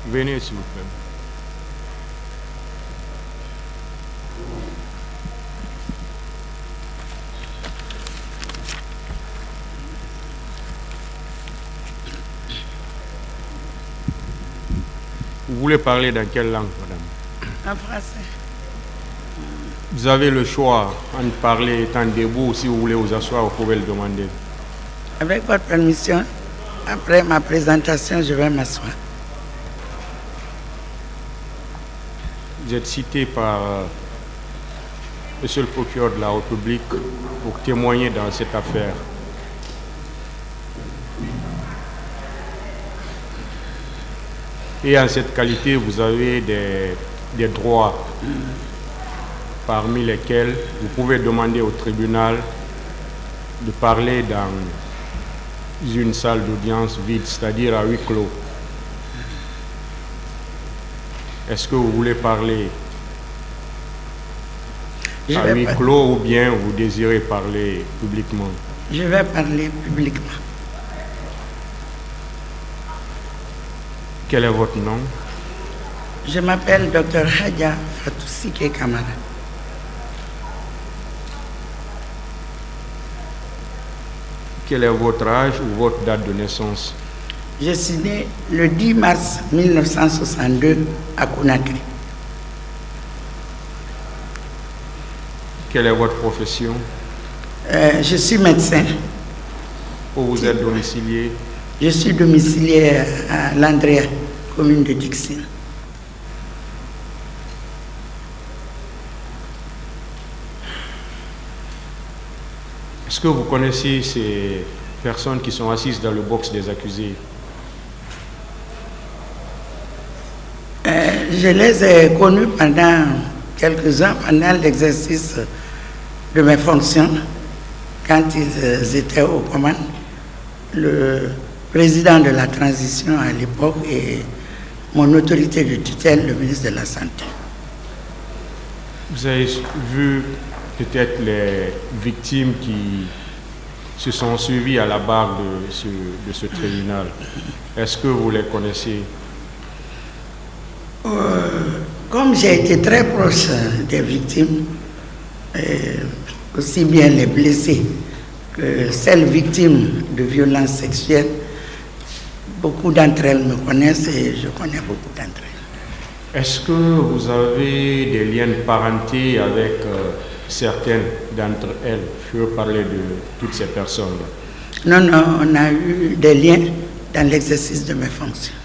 Venez, s'il vous plaît. Vous voulez parler dans quelle langue, madame? En français. Vous avez le choix entre parler étant debout ou si vous voulez vous asseoir, vous pouvez le demander. Avec votre permission, après ma présentation, je vais m'asseoir. Vous êtes cité par Monsieur le procureur de la République pour témoigner dans cette affaire. Et en cette qualité, vous avez des droits, parmi lesquels vous pouvez demander au tribunal de parler dans une salle d'audience vide, c'est-à-dire à huis clos. Est-ce que vous voulez parler à huis clos ou bien vous désirez parler publiquement? Je vais parler publiquement. Quel est votre nom? Je m'appelle Dr Hadja Fatousike Kamara. Quel est votre âge ou votre date de naissance? Je suis né le 10 mars 1962 à Conakry. Quelle est votre profession? Je suis médecin. Où vous êtes domicilié? Je suis domicilié à Landria, commune de Dixon. Est-ce que vous connaissez ces personnes qui sont assises dans le box des accusés? Je les ai connus pendant quelques ans, pendant l'exercice de mes fonctions, quand ils étaient aux commandes. Le président de la transition à l'époque et mon autorité de tutelle, le ministre de la Santé. Vous avez vu peut-être les victimes qui se sont suivies à la barre de ce tribunal. Est-ce que vous les connaissez? Comme j'ai été très proche des victimes, aussi bien les blessés que celles victimes de violences sexuelles, beaucoup d'entre elles me connaissent et je connais beaucoup d'entre elles. Est-ce que vous avez des liens de parenté avec certaines d'entre elles? Je veux parler de toutes ces personnes. Non, on a eu des liens dans l'exercice de mes fonctions.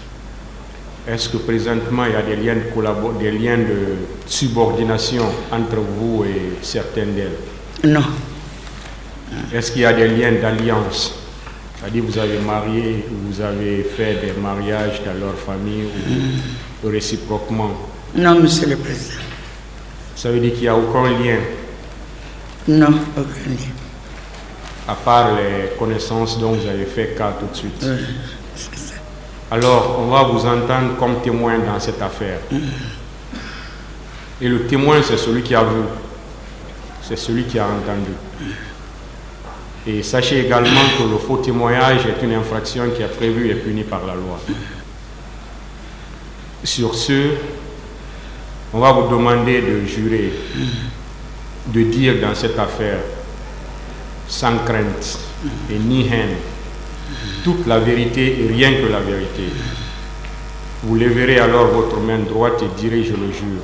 Est-ce que présentement il y a des liens de subordination entre vous et certaines d'elles? Non. Est-ce qu'il y a des liens d'alliance? C'est-à-dire vous avez marié, vous avez fait des mariages dans leur famille ou réciproquement? Non, Monsieur le Président. Ça veut dire qu'il n'y a aucun lien? Non, aucun lien. À part les connaissances dont vous avez fait cas tout de suite. Oui, c'est ça. Alors, on va vous entendre comme témoin dans cette affaire. Et le témoin, c'est celui qui a vu. C'est celui qui a entendu. Et sachez également que le faux témoignage est une infraction qui est prévue et punie par la loi. Sur ce, on va vous demander de jurer, de dire dans cette affaire, sans crainte et ni haine, toute la vérité et rien que la vérité. Vous lèverez alors votre main droite et direz: je le jure.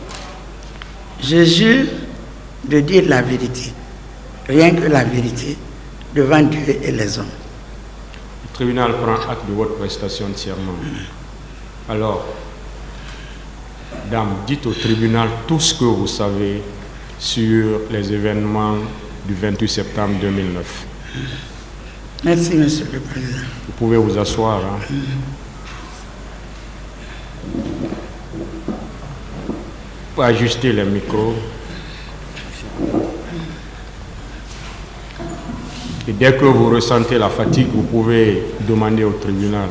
Je jure de dire la vérité, rien que la vérité, devant Dieu et les hommes. Le tribunal prend acte de votre prestation de serment. Alors, dame, dites au tribunal tout ce que vous savez sur les événements du 28 septembre 2009. Merci, Monsieur le Président. Vous pouvez vous asseoir. Hein. Pour ajuster les micros. Et dès que vous ressentez la fatigue, vous pouvez demander au tribunal.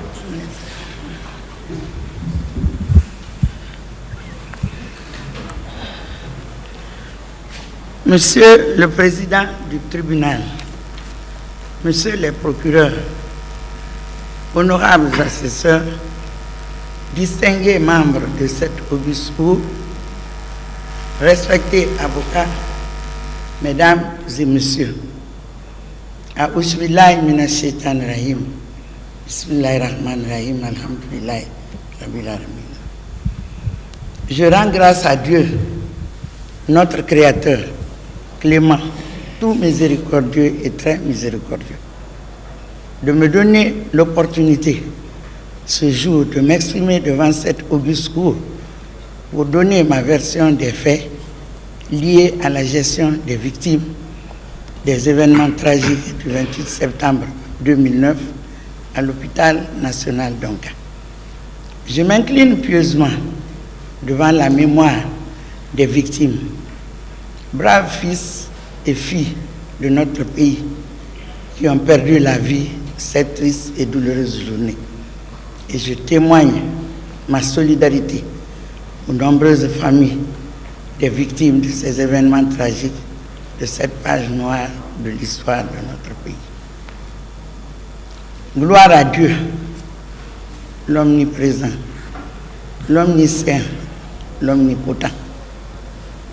Monsieur le Président du tribunal, Monsieur les procureurs, honorables assesseurs, distingués membres de cette auguste cour, respectés avocats, mesdames et messieurs, A'udzubillahi minash-shaytanir rahim. Bismillahir-rahmanir-rahim. Alhamdulillahi rabbil alamin. Je rends grâce à Dieu, notre Créateur, clément, tout miséricordieux et très miséricordieux, de me donner l'opportunité ce jour de m'exprimer devant cette auguste cour pour donner ma version des faits liés à la gestion des victimes des événements tragiques du 28 septembre 2009 à l'hôpital national d'Onka. Je m'incline pieusement devant la mémoire des victimes, braves fils et filles de notre pays qui ont perdu la vie cette triste et douloureuse journée. Et je témoigne ma solidarité aux nombreuses familles des victimes de ces événements tragiques, de cette page noire de l'histoire de notre pays. Gloire à Dieu, l'omniprésent, l'omniscient, l'omnipotent,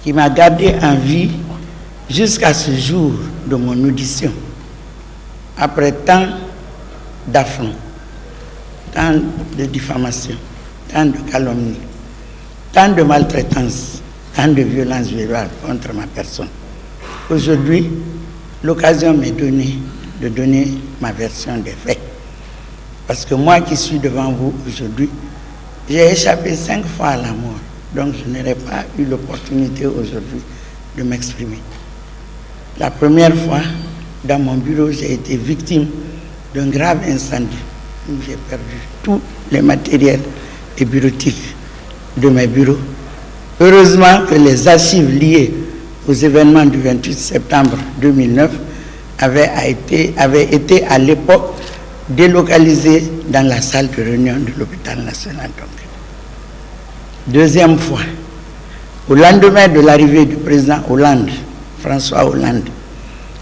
qui m'a gardé en vie jusqu'à ce jour de mon audition, après tant d'affronts, tant de diffamations, tant de calomnies, tant de maltraitances, tant de violences verbales contre ma personne. Aujourd'hui, l'occasion m'est donnée de donner ma version des faits. Parce que moi qui suis devant vous aujourd'hui, j'ai échappé 5 fois à la mort. Donc je n'aurais pas eu l'opportunité aujourd'hui de m'exprimer. La première fois, dans mon bureau, j'ai été victime d'un grave incendie où j'ai perdu tous les matériels et bureautiques de mes bureaux. Heureusement que les archives liées aux événements du 28 septembre 2009 avaient été à l'époque délocalisées dans la salle de réunion de l'hôpital national. Deuxième fois, au lendemain de l'arrivée du président Hollande, François Hollande,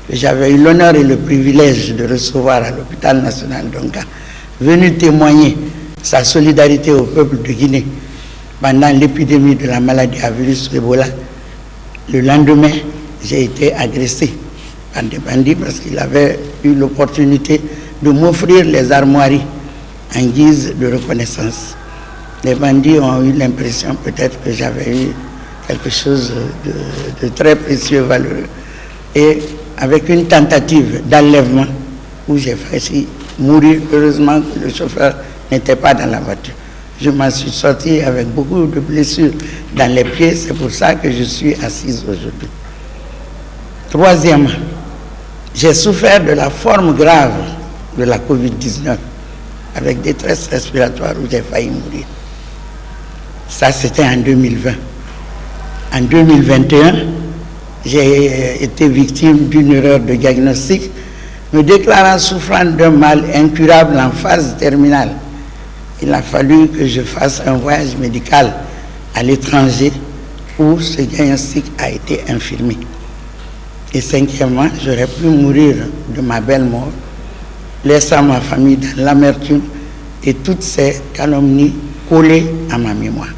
que j'avais eu l'honneur et le privilège de recevoir à l'hôpital national d'Onka, venu témoigner sa solidarité au peuple de Guinée pendant l'épidémie de la maladie à virus Ebola. Le lendemain, j'ai été agressé par des bandits parce qu'il avait eu l'opportunité de m'offrir les armoiries en guise de reconnaissance. Les bandits ont eu l'impression peut-être que j'avais eu quelque chose de très précieux, valeureux. Et avec une tentative d'enlèvement où j'ai failli mourir, heureusement que le chauffeur n'était pas dans la voiture. Je m'en suis sorti avec beaucoup de blessures dans les pieds, c'est pour ça que je suis assise aujourd'hui. Troisièmement, j'ai souffert de la forme grave de la COVID-19 avec détresse respiratoire où j'ai failli mourir. Ça, c'était en 2020. En 2021, j'ai été victime d'une erreur de diagnostic, me déclarant souffrant d'un mal incurable en phase terminale. Il a fallu que je fasse un voyage médical à l'étranger où ce diagnostic a été infirmé. Et cinquièmement, j'aurais pu mourir de ma belle mort, laissant ma famille dans l'amertume et toutes ces calomnies collées à ma mémoire.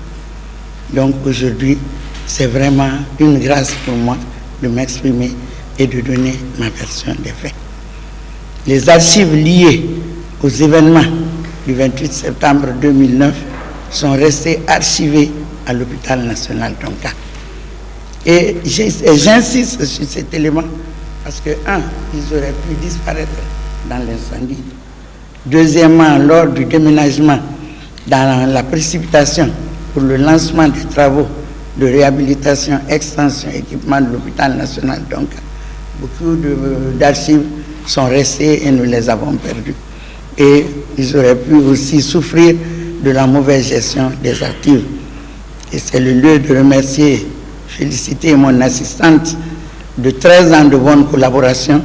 Donc aujourd'hui, c'est vraiment une grâce pour moi de m'exprimer et de donner ma version des faits. Les archives liées aux événements du 28 septembre 2009 sont restées archivées à l'hôpital national d'Onka. Et j'insiste sur cet élément parce que, un, ils auraient pu disparaître dans l'incendie. Deuxièmement, lors du déménagement, dans la précipitation pour le lancement des travaux de réhabilitation, extension, équipement de l'hôpital national d'Onka, beaucoup d'archives sont restées et nous les avons perdues. Et ils auraient pu aussi souffrir de la mauvaise gestion des actifs. Et c'est le lieu de remercier, féliciter mon assistante de 13 ans de bonne collaboration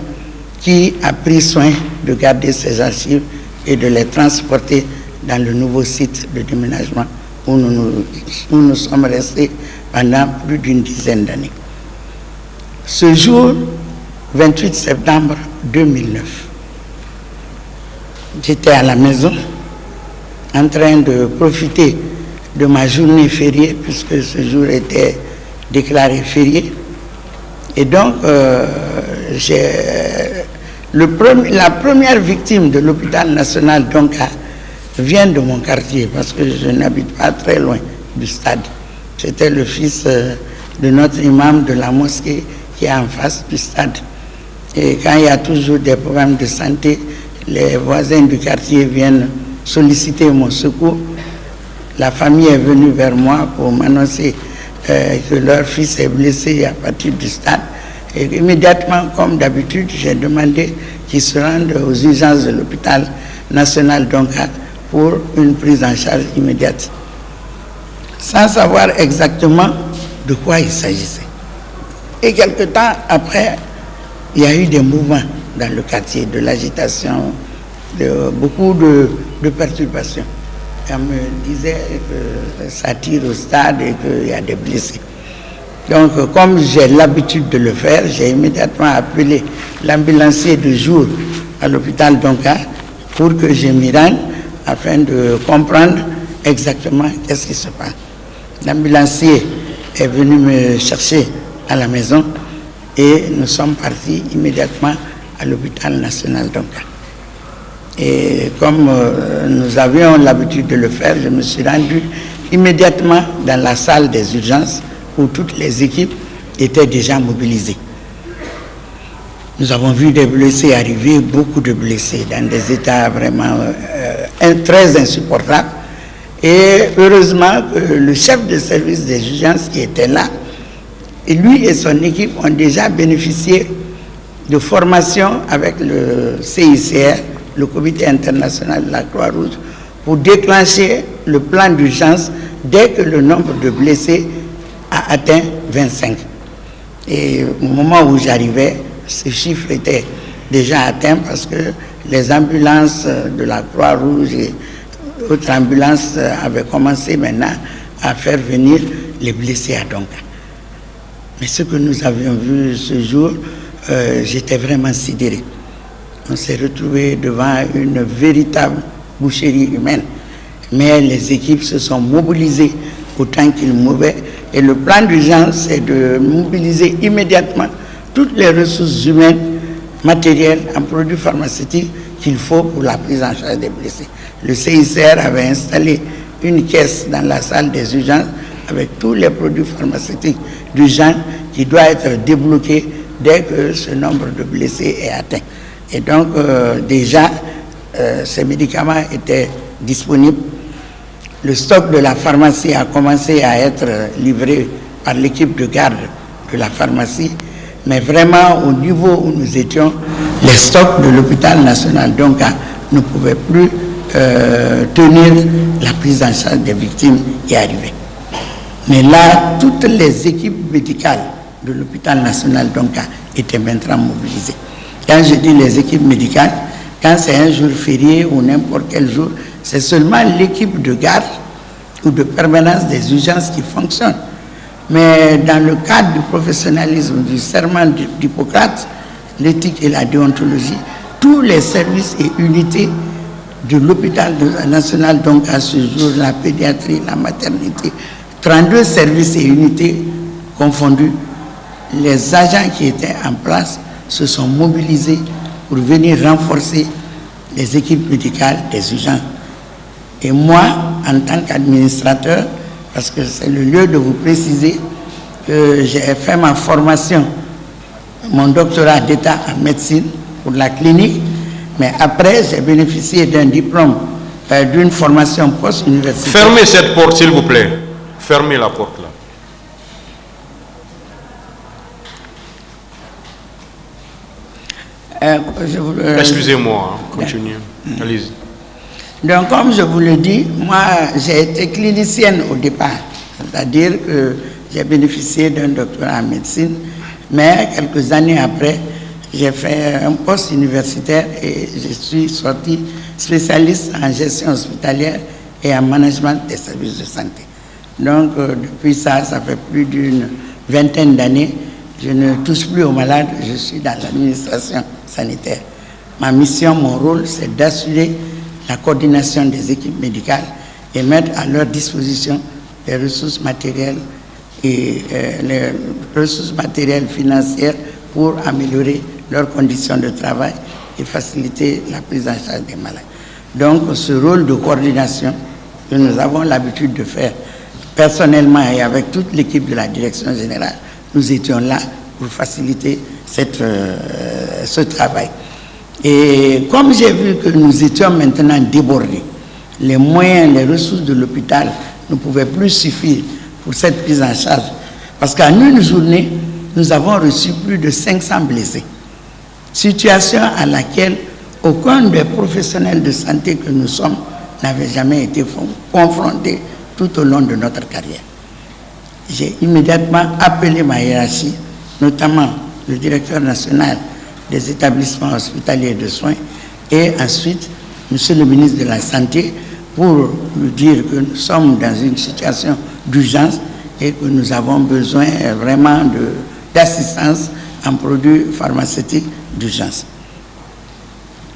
qui a pris soin de garder ces archives et de les transporter dans le nouveau site de déménagement où nous sommes restés pendant plus d'une dizaine d'années. Ce jour, 28 septembre 2009, j'étais à la maison en train de profiter de ma journée fériée, puisque ce jour était déclaré férié. Et donc, la première victime de l'hôpital national d'Onka vient de mon quartier, parce que je n'habite pas très loin du stade. C'était le fils de notre imam de la mosquée qui est en face du stade. Et quand il y a toujours des problèmes de santé, les voisins du quartier viennent solliciter mon secours. La famille est venue vers moi pour m'annoncer que leur fils est blessé à partir du stade. Et immédiatement, comme d'habitude, j'ai demandé qu'ils se rendent aux urgences de l'hôpital national d'Onka pour une prise en charge immédiate, sans savoir exactement de quoi il s'agissait. Et quelque temps après, il y a eu des mouvements dans le quartier, de l'agitation, beaucoup de perturbations. On me disait que ça tire au stade et qu'il y a des blessés. Donc, comme j'ai l'habitude de le faire, j'ai immédiatement appelé l'ambulancier de jour à l'hôpital d'Onka pour que je m'y rende afin de comprendre exactement qu'est-ce qui se passe. L'ambulancier est venu me chercher à la maison et nous sommes partis immédiatement à l'hôpital national d'Onka. Et comme nous avions l'habitude de le faire, je me suis rendu immédiatement dans la salle des urgences où toutes les équipes étaient déjà mobilisées. Nous avons vu des blessés arriver, beaucoup de blessés, dans des états vraiment très insupportables. Et heureusement que le chef de service des urgences qui était là, et lui et son équipe ont déjà bénéficié de formation avec le CICR, le Comité international de la Croix-Rouge, pour déclencher le plan d'urgence dès que le nombre de blessés a atteint 25. Et au moment où j'arrivais, ce chiffre était déjà atteint parce que les ambulances de la Croix-Rouge et autres ambulances avaient commencé maintenant à faire venir les blessés à Donka. Mais ce que nous avions vu ce jour, j'étais vraiment sidéré. On s'est retrouvé devant une véritable boucherie humaine. Mais les équipes se sont mobilisées autant qu'ils pouvaient. Et le plan d'urgence, c'est de mobiliser immédiatement toutes les ressources humaines, matérielles, en produits pharmaceutiques qu'il faut pour la prise en charge des blessés. Le CICR avait installé une caisse dans la salle des urgences avec tous les produits pharmaceutiques d'urgence qui doit être débloqué dès que ce nombre de blessés est atteint. Et donc, déjà, ces médicaments étaient disponibles. Le stock de la pharmacie a commencé à être livré par l'équipe de garde de la pharmacie. Mais vraiment, au niveau où nous étions, les stocks de l'hôpital national d'Onka ne pouvaient plus tenir la prise en charge des victimes qui arrivaient. Mais là, toutes les équipes médicales de l'hôpital national d'Onka étaient maintenant mobilisées. Quand je dis les équipes médicales, quand c'est un jour férié ou n'importe quel jour, c'est seulement l'équipe de garde ou de permanence des urgences qui fonctionne. Mais dans le cadre du professionnalisme, du serment d'Hippocrate, l'éthique et la déontologie, tous les services et unités de l'hôpital national, donc à ce jour, la pédiatrie, la maternité, 32 services et unités confondus, les agents qui étaient en place se sont mobilisés pour venir renforcer les équipes médicales des urgences. Et moi, en tant qu'administrateur, parce que c'est le lieu de vous préciser que j'ai fait ma formation, mon doctorat d'état en médecine pour la clinique, mais après j'ai bénéficié d'un diplôme, d'une formation post-universitaire. Fermez cette porte s'il vous plaît. Fermez la porte là. Excusez-moi, continuez. Allez-y. Donc, comme je vous le dis, moi, j'ai été clinicienne au départ, c'est-à-dire que j'ai bénéficié d'un doctorat en médecine, mais quelques années après, j'ai fait un poste universitaire et je suis sorti spécialiste en gestion hospitalière et en management des services de santé. Donc, depuis ça, ça fait plus d'une vingtaine d'années, je ne touche plus aux malades, je suis dans l'administration sanitaire. Ma mission, mon rôle, c'est d'assurer la coordination des équipes médicales et mettre à leur disposition les ressources matérielles et les ressources matérielles financières pour améliorer leurs conditions de travail et faciliter la prise en charge des malades. Donc, ce rôle de coordination que nous avons l'habitude de faire personnellement et avec toute l'équipe de la direction générale, nous étions là pour faciliter ce travail. Et comme j'ai vu que nous étions maintenant débordés, les moyens, les ressources de l'hôpital ne pouvaient plus suffire pour cette prise en charge. Parce qu'en une journée, nous avons reçu plus de 500 blessés. Situation à laquelle aucun des professionnels de santé que nous sommes n'avait jamais été confronté tout au long de notre carrière. J'ai immédiatement appelé ma hiérarchie, notamment le directeur national des établissements hospitaliers de soins et ensuite monsieur le ministre de la Santé pour lui dire que nous sommes dans une situation d'urgence et que nous avons besoin vraiment d'assistance en produits pharmaceutiques d'urgence.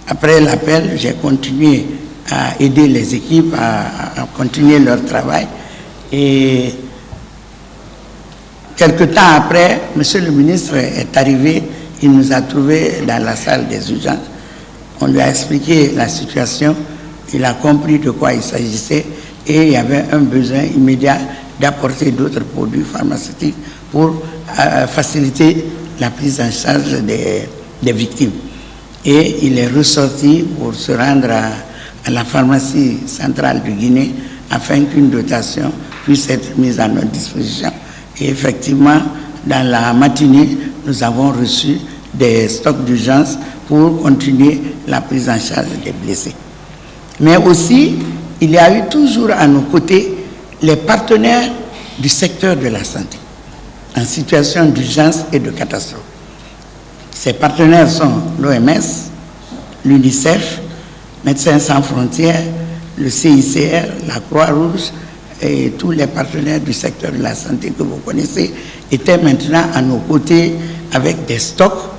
Après l'appel, j'ai continué à aider les équipes à continuer leur travail et quelque temps après, monsieur le ministre est arrivé, il nous a trouvés dans la salle des urgences. On lui a expliqué la situation, il a compris de quoi il s'agissait et il y avait un besoin immédiat d'apporter d'autres produits pharmaceutiques pour faciliter la prise en charge des victimes. Et il est ressorti pour se rendre à la pharmacie centrale du Guinée afin qu'une dotation puisse être mise à notre disposition. Et effectivement, dans la matinée, nous avons reçu des stocks d'urgence pour continuer la prise en charge des blessés. Mais aussi, il y a eu toujours à nos côtés les partenaires du secteur de la santé en situation d'urgence et de catastrophe. Ces partenaires sont l'OMS, l'UNICEF, Médecins sans frontières, le CICR, la Croix-Rouge et tous les partenaires du secteur de la santé que vous connaissez étaient maintenant à nos côtés avec des stocks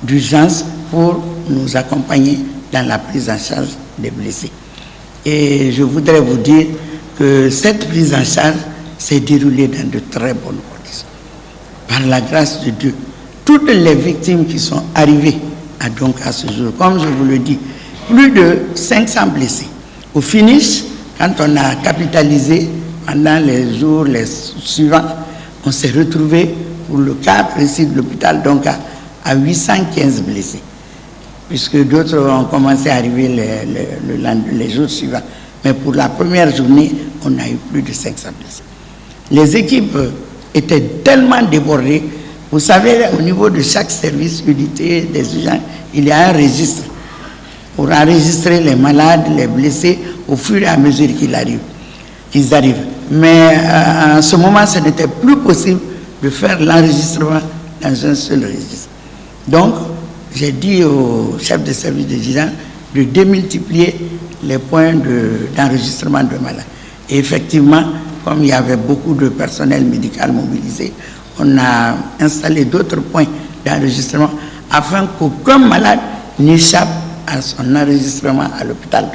d'urgence pour nous accompagner dans la prise en charge des blessés. Et je voudrais vous dire que cette prise en charge s'est déroulée dans de très bonnes conditions. Par la grâce de Dieu, toutes les victimes qui sont arrivées à ce jour, comme je vous le dis, plus de 500 blessés. Au finish, quand on a capitalisé pendant les jours suivants, on s'est retrouvé pour le cas précis de l'hôpital Donka à 815 blessés, puisque d'autres ont commencé à arriver les jours suivants. Mais pour la première journée, on a eu plus de 500 blessés. Les équipes étaient tellement débordées. Vous savez, au niveau de chaque service unité des urgences, il y a un registre pour enregistrer les malades, les blessés, au fur et à mesure qu'ils arrivent. Mais en ce moment, ce n'était plus possible de faire l'enregistrement dans un seul registre. Donc, j'ai dit au chef de service des urgences de démultiplier les points d'enregistrement de malades. Et effectivement, comme il y avait beaucoup de personnel médical mobilisé, on a installé d'autres points d'enregistrement afin qu'aucun malade n'échappe à son enregistrement à l'hôpital.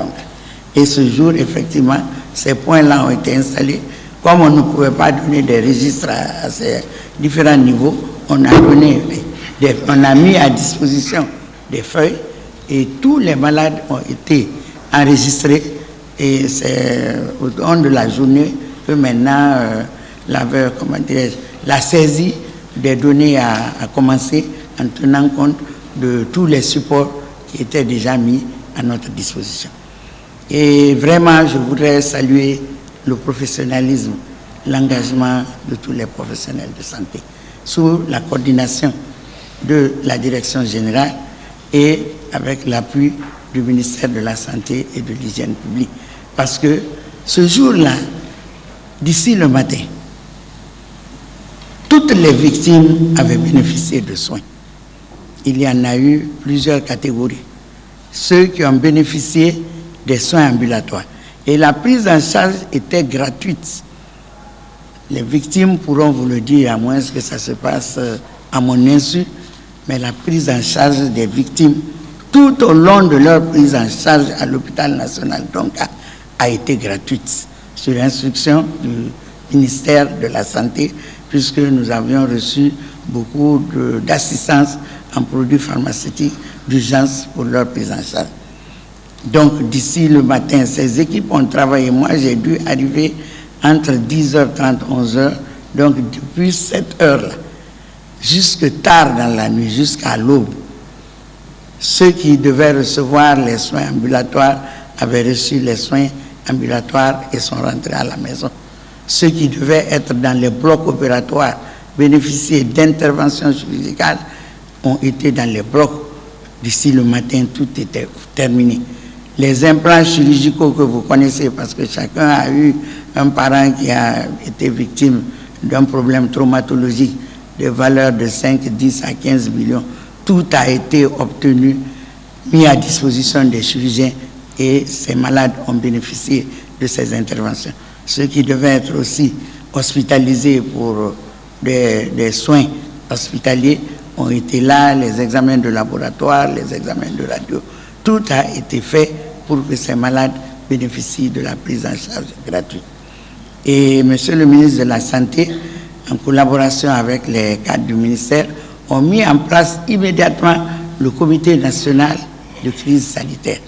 Et ce jour, effectivement, ces points-là ont été installés. Comme on ne pouvait pas donner des registres à ces différents niveaux, on a mis à disposition des feuilles et tous les malades ont été enregistrés. Et c'est au long de la journée que maintenant la saisie des données a commencé en tenant compte de tous les supports qui étaient déjà mis à notre disposition. Et vraiment, je voudrais saluer le professionnalisme, l'engagement de tous les professionnels de santé, sous la coordination de la direction générale et avec l'appui du ministère de la Santé et de l'Hygiène publique. Parce que ce jour-là, d'ici le matin, toutes les victimes avaient bénéficié de soins. Il y en a eu plusieurs catégories. Ceux qui ont bénéficié des soins ambulatoires. Et la prise en charge était gratuite. Les victimes pourront vous le dire, à moins que ça se passe à mon insu, mais la prise en charge des victimes tout au long de leur prise en charge à l'hôpital national Donka a été gratuite, sur instruction du ministère de la Santé, puisque nous avions reçu beaucoup d'assistance en produits pharmaceutiques d'urgence pour leur prise en charge. Donc, d'ici le matin, ces équipes ont travaillé. Moi, j'ai dû arriver entre 10h30 et 11h, donc depuis cette heure-là, jusque tard dans la nuit, jusqu'à l'aube. Ceux qui devaient recevoir les soins ambulatoires avaient reçu les soins ambulatoires et sont rentrés à la maison. Ceux qui devaient être dans les blocs opératoires, bénéficier d'interventions chirurgicales, ont été dans les blocs. D'ici le matin, tout était terminé. Les implants chirurgicaux que vous connaissez, parce que chacun a eu un parent qui a été victime d'un problème traumatologique de valeur de 5, 10 à 15 millions, tout a été obtenu, mis à disposition des chirurgiens et ces malades ont bénéficié de ces interventions. Ceux qui devaient être aussi hospitalisés pour des soins hospitaliers ont été là, les examens de laboratoire, les examens de radio. Tout a été fait pour que ces malades bénéficient de la prise en charge gratuite. Et Monsieur le ministre de la Santé, en collaboration avec les cadres du ministère, ont mis en place immédiatement le comité national de crise sanitaire,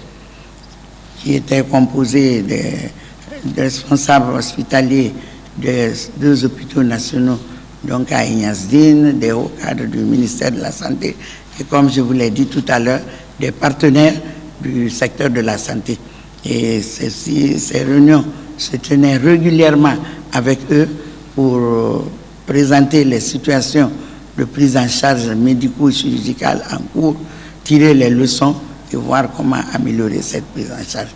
qui était composé des responsables hospitaliers des 2 hôpitaux nationaux, donc à Ignace-Dine, des hauts cadres du ministère de la Santé, et comme je vous l'ai dit tout à l'heure, des partenaires du secteur de la santé. Et ces réunions se tenaient régulièrement avec eux pour présenter les situations de prise en charge médico-chirurgicale en cours, tirer les leçons et voir comment améliorer cette prise en charge.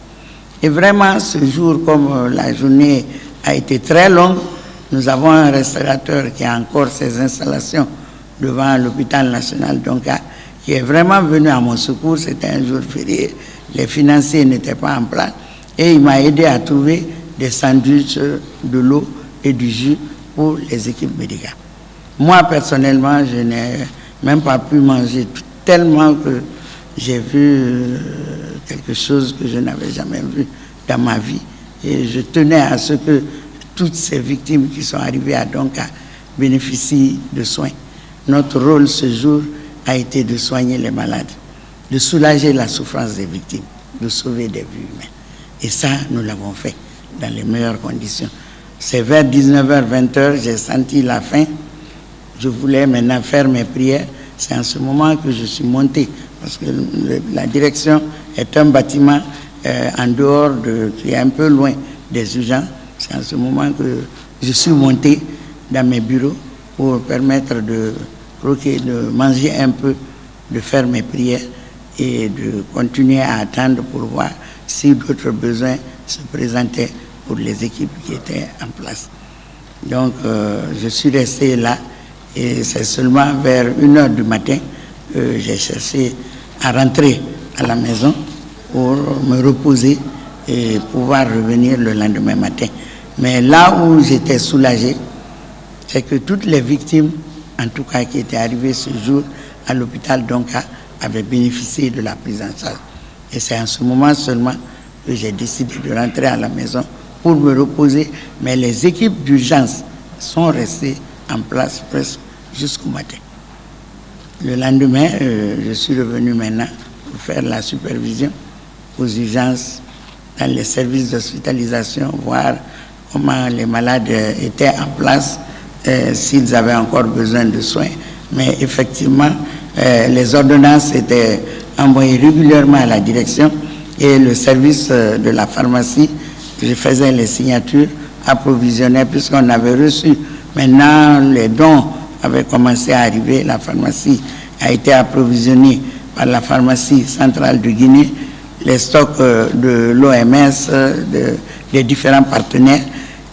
Et vraiment, ce jour, comme la journée a été très longue, nous avons un restaurateur qui a encore ses installations devant l'hôpital national Donka, qui est vraiment venu à mon secours. C'était un jour férié, les financiers n'étaient pas en place, et il m'a aidé à trouver des sandwichs, de l'eau et du jus pour les équipes médicales. Moi, personnellement, je n'ai même pas pu manger tellement que j'ai vu quelque chose que je n'avais jamais vu dans ma vie. Et je tenais à ce que toutes ces victimes qui sont arrivées à Donka bénéficient de soins. Notre rôle ce jour a été de soigner les malades, de soulager la souffrance des victimes, de sauver des vies humaines. Et ça, nous l'avons fait dans les meilleures conditions. C'est vers 19h, 20h, j'ai senti la faim. Je voulais maintenant faire mes prières. C'est en ce moment que je suis monté, parce que la direction est un bâtiment en dehors qui est un peu loin des urgences. C'est en ce moment que je suis monté dans mes bureaux pour permettre de croquer, de manger un peu, de faire mes prières et de continuer à attendre pour voir si d'autres besoins se présentaient pour les équipes qui étaient en place. Donc, je suis resté là et c'est seulement vers 1h du matin que j'ai cherché à rentrer à la maison pour me reposer et pouvoir revenir le lendemain matin. Mais là où j'étais soulagé, c'est que toutes les victimes, en tout cas qui étaient arrivées ce jour à l'hôpital Donka, avaient bénéficié de la prise en charge. Et c'est en ce moment seulement que j'ai décidé de rentrer à la maison pour me reposer. Mais les équipes d'urgence sont restées en place presque jusqu'au matin. Le lendemain, je suis revenu maintenant pour faire la supervision aux urgences dans les services d'hospitalisation, voir comment les malades étaient en place, s'ils avaient encore besoin de soins. Mais effectivement, les ordonnances étaient envoyées régulièrement à la direction et le service de la pharmacie, je faisais les signatures, approvisionnais, puisqu'on avait reçu. Maintenant, les dons avaient commencé à arriver. La pharmacie a été approvisionnée par la pharmacie centrale de Guinée, les stocks de l'OMS, des différents partenaires.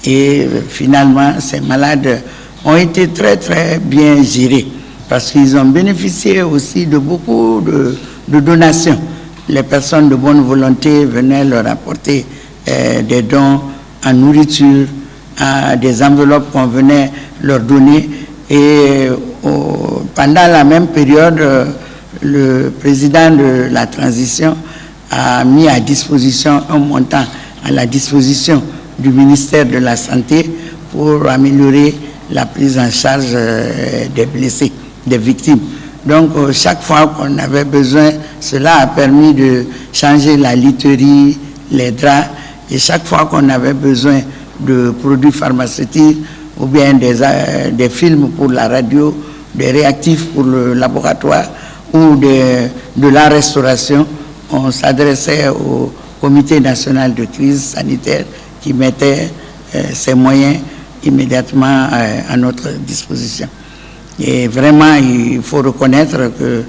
Et finalement, ces malades ont été très, très bien gérés parce qu'ils ont bénéficié aussi de beaucoup de donations. Les personnes de bonne volonté venaient leur apporter des dons en nourriture, des enveloppes qu'on venait leur donner. Et pendant la même période, le président de la transition a mis à disposition un montant à la disposition du ministère de la Santé pour améliorer la prise en charge des blessés, des victimes. Donc, chaque fois qu'on avait besoin, cela a permis de changer la literie, les draps, et chaque fois qu'on avait besoin de produits pharmaceutiques ou bien des films pour la radio, des réactifs pour le laboratoire ou de la restauration, on s'adressait au Comité national de crise sanitaire qui mettait ses moyens immédiatement à notre disposition. Et vraiment, il faut reconnaître que,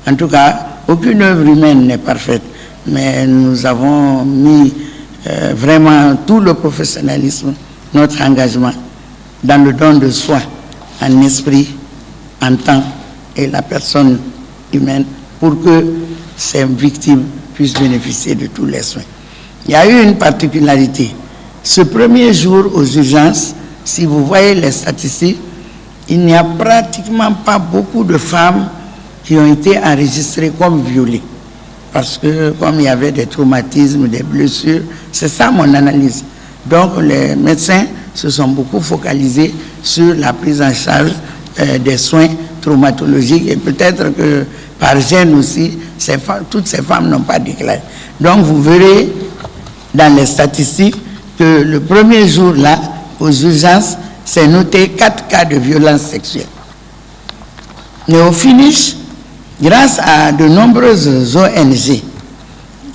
en tout cas, aucune œuvre humaine n'est parfaite, mais nous avons mis vraiment tout le professionnalisme, notre engagement dans le don de soi, en esprit, en temps et la personne humaine pour que ces victimes puissent bénéficier de tous les soins. Il y a eu une particularité. Ce premier jour aux urgences, si vous voyez les statistiques, il n'y a pratiquement pas beaucoup de femmes qui ont été enregistrées comme violées. Parce que comme il y avait des traumatismes, des blessures, c'est ça mon analyse. Donc les médecins se sont beaucoup focalisés sur la prise en charge des soins traumatologiques et peut-être que par gêne aussi, toutes ces femmes n'ont pas déclaré. Donc vous verrez dans les statistiques que le premier jour là, aux urgences, c'est noté 4 cas de violence sexuelle. Mais au finish, grâce à de nombreuses ONG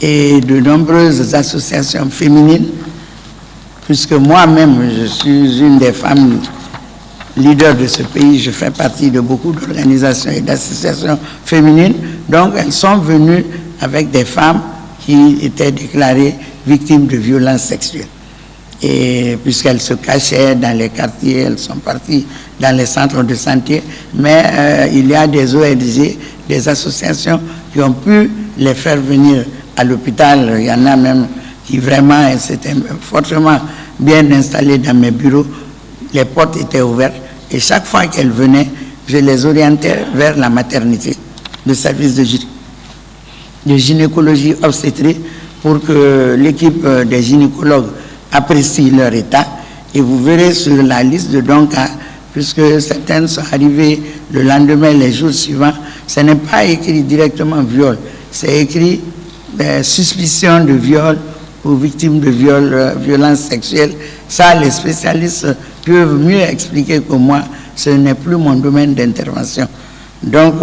et de nombreuses associations féminines, puisque moi-même, je suis une des femmes leaders de ce pays, je fais partie de beaucoup d'organisations et d'associations féminines, donc elles sont venues avec des femmes qui étaient déclarées victimes de violences sexuelles. Et puisqu'elles se cachaient dans les quartiers, elles sont parties dans les centres de santé, mais il y a des ONG, des associations qui ont pu les faire venir à l'hôpital. Il y en a même qui vraiment s'étaient fortement bien installées dans mes bureaux. Les portes étaient ouvertes et chaque fois qu'elles venaient, je les orientais vers la maternité, le service de gynécologie obstétrique pour que l'équipe des gynécologues apprécie leur état. Et vous verrez sur la liste de dons cas, puisque certaines sont arrivées le lendemain, les jours suivants, ce n'est pas écrit directement viol, c'est écrit suspicion de viol ou victime de viol, violence sexuelle. Ça, les spécialistes peuvent mieux expliquer que moi, ce n'est plus mon domaine d'intervention. Donc,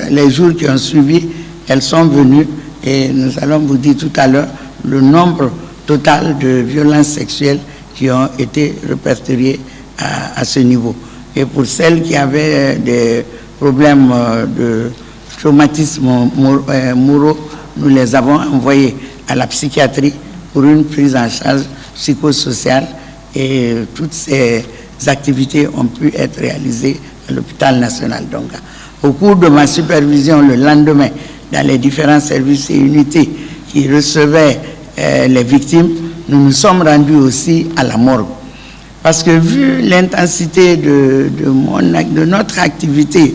les jours qui ont suivi, elles sont venues et nous allons vous dire tout à l'heure le nombre total de violences sexuelles qui ont été répertoriées à ce niveau. Et pour celles qui avaient des problèmes de traumatisme moraux, nous les avons envoyées à la psychiatrie pour une prise en charge psychosociale et toutes ces activités ont pu être réalisées à l'hôpital national. Donc, au cours de ma supervision le lendemain, dans les différents services et unités qui recevaient les victimes, nous nous sommes rendus aussi à la morgue. Parce que vu l'intensité de notre activité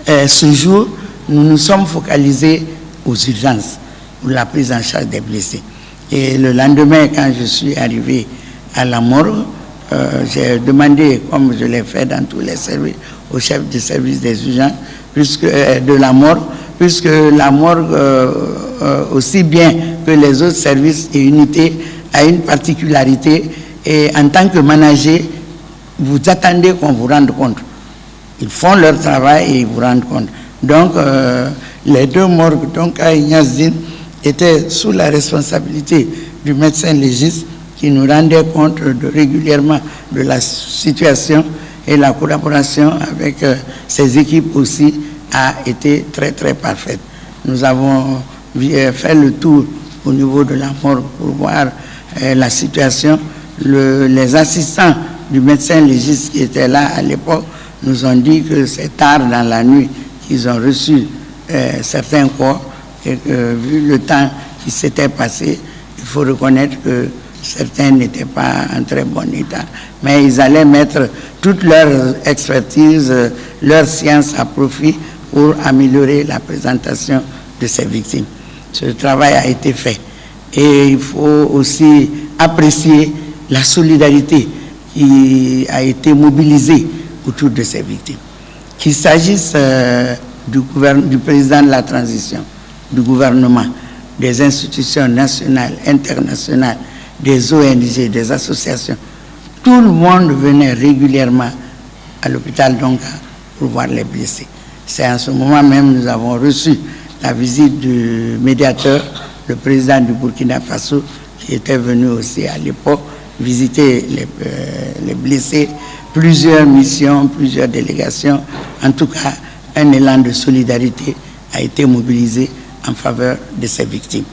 ce jour, nous nous sommes focalisés aux urgences, pour la prise en charge des blessés. Et le lendemain, quand je suis arrivé à la morgue, j'ai demandé, comme je l'ai fait dans tous les services, au chef du service des urgences, de la morgue, puisque la morgue, aussi bien que les autres services et unités, a une particularité. Et en tant que manager, vous attendez qu'on vous rende compte. Ils font leur travail et ils vous rendent compte. Donc, les deux morgues, donc à Ignazdine, étaient sous la responsabilité du médecin légiste qui nous rendait compte régulièrement de la situation, et la collaboration avec ses équipes aussi a été très très parfaite. Nous avons fait le tour au niveau de la morgue pour voir la situation. Les assistants du médecin légiste qui étaient là à l'époque nous ont dit que c'est tard dans la nuit qu'ils ont reçu certains corps et que vu le temps qui s'était passé, il faut reconnaître que certains n'étaient pas en très bon état. Mais ils allaient mettre toute leur expertise, leur science à profit pour améliorer la présentation de ces victimes. Ce travail a été fait. Et il faut aussi apprécier la solidarité qui a été mobilisée autour de ces victimes. Qu'il s'agisse du président de la transition, du gouvernement, des institutions nationales, internationales, des ONG, des associations, tout le monde venait régulièrement à l'hôpital Donga pour voir les blessés. C'est en ce moment même que nous avons reçu la visite du médiateur, le président du Burkina Faso, qui était venu aussi à l'époque visiter les blessés, plusieurs missions, plusieurs délégations. En tout cas, un élan de solidarité a été mobilisé en faveur de ces victimes.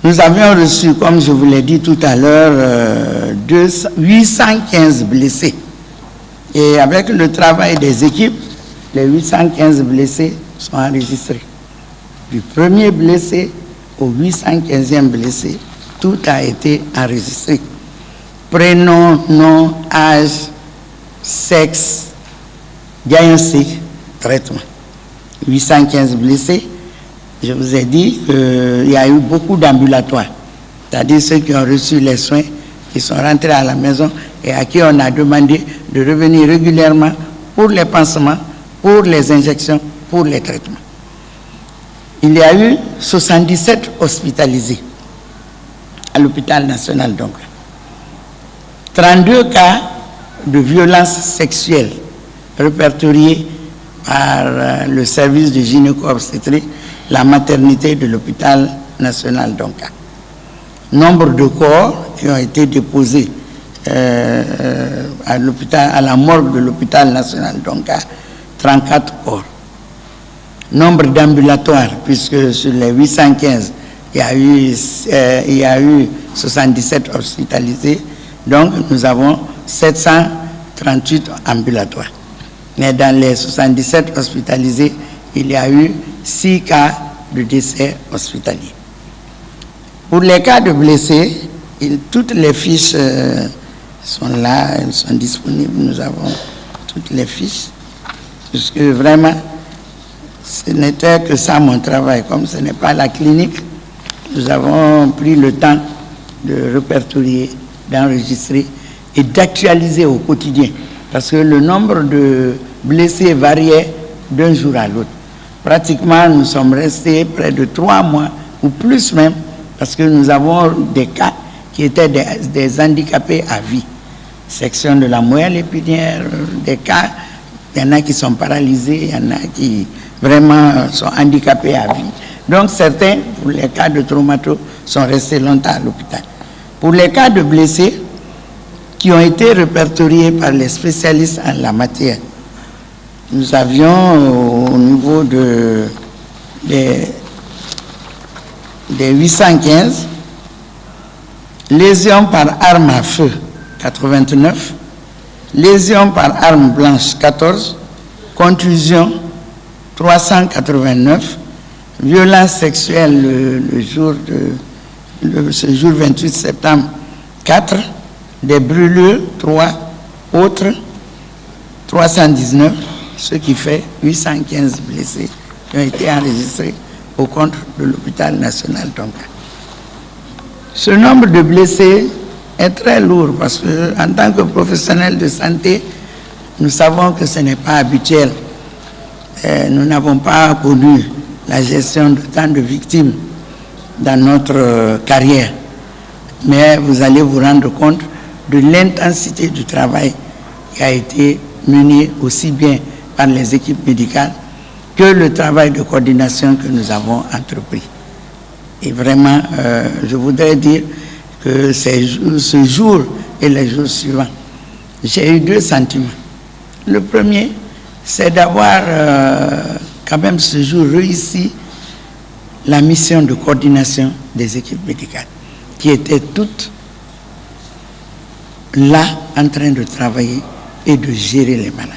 Nous avions reçu, comme je vous l'ai dit tout à l'heure, 815 blessés. Et avec le travail des équipes, les 815 blessés sont enregistrés. Du premier blessé au 815e blessé, tout a été enregistré. Prénom, nom, âge, sexe, diagnostic, traitement. 815 blessés. Je vous ai dit qu'il y a eu beaucoup d'ambulatoires, c'est-à-dire ceux qui ont reçu les soins, qui sont rentrés à la maison et à qui on a demandé de revenir régulièrement pour les pansements, pour les injections, pour les traitements. Il y a eu 77 hospitalisés à l'hôpital national donc. 32 cas de violences sexuelles répertoriés par le service de gynéco-obstétrique, la maternité de l'hôpital national d'Onka. Nombre de corps qui ont été déposés à la morgue de l'hôpital national d'Onka, 34 corps. Nombre d'ambulatoires, puisque sur les 815, il y a eu 77 hospitalisés, donc nous avons 738 ambulatoires. Mais dans les 77 hospitalisés, il y a eu 6 cas de décès hospitaliers. Pour les cas de blessés, toutes les fiches sont là, elles sont disponibles, nous avons toutes les fiches, puisque vraiment, ce n'était que ça mon travail. Comme ce n'est pas la clinique, nous avons pris le temps de répertorier, d'enregistrer et d'actualiser au quotidien, parce que le nombre de blessés variait d'un jour à l'autre. Pratiquement, nous sommes restés près de 3 mois, ou plus même, parce que nous avons des cas qui étaient des handicapés à vie. Section de la moelle épinière, des cas, il y en a qui sont paralysés, il y en a qui vraiment sont handicapés à vie. Donc certains, pour les cas de traumato, sont restés longtemps à l'hôpital. Pour les cas de blessés qui ont été répertoriés par les spécialistes en la matière, nous avions au niveau des 815, lésions par arme à feu, 89, lésions par arme blanche, 14, contusion, 389, violence sexuelle ce jour 28 septembre, 4, des brûlures, 3, autres, 319, ce qui fait 815 blessés qui ont été enregistrés au compte de l'hôpital national d'Onka. Ce nombre de blessés est très lourd parce qu'en tant que professionnel de santé, nous savons que ce n'est pas habituel. Nous n'avons pas connu la gestion de tant de victimes dans notre carrière. Mais vous allez vous rendre compte de l'intensité du travail qui a été mené aussi bien par les équipes médicales que le travail de coordination que nous avons entrepris. Et vraiment, je voudrais dire que ce jour et les jours suivants, j'ai eu 2 sentiments. Le premier, c'est d'avoir quand même ce jour réussi la mission de coordination des équipes médicales, qui étaient toutes là en train de travailler et de gérer les malades.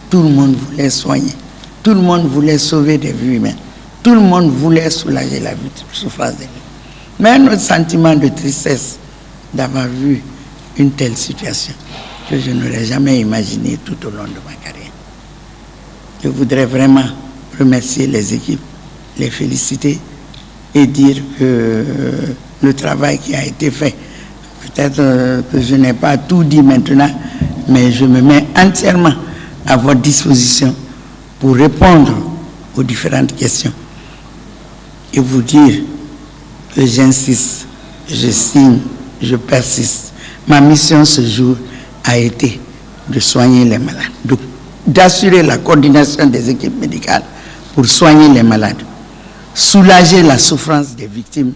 Tout le monde voulait soigner, tout le monde voulait sauver des vies humaines, tout le monde voulait soulager la souffrance des vies. Mais notre sentiment de tristesse d'avoir vu une telle situation que je n'aurais jamais imaginé tout au long de ma carrière. je voudrais vraiment remercier les équipes, les féliciter et dire que le travail qui a été fait, peut-être que je n'ai pas tout dit maintenant, mais je me mets entièrement à votre disposition pour répondre aux différentes questions et vous dire que j'insiste, je signe, je persiste. Ma mission ce jour a été de soigner les malades, d'assurer la coordination des équipes médicales pour soigner les malades, soulager la souffrance des victimes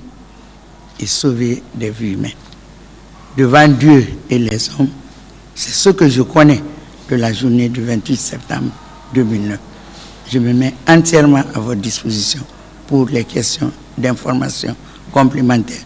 et sauver des vies humaines. Devant Dieu et les hommes, c'est ce que je connais de la journée du 28 septembre 2009. Je me mets entièrement à votre disposition pour les questions d'information complémentaires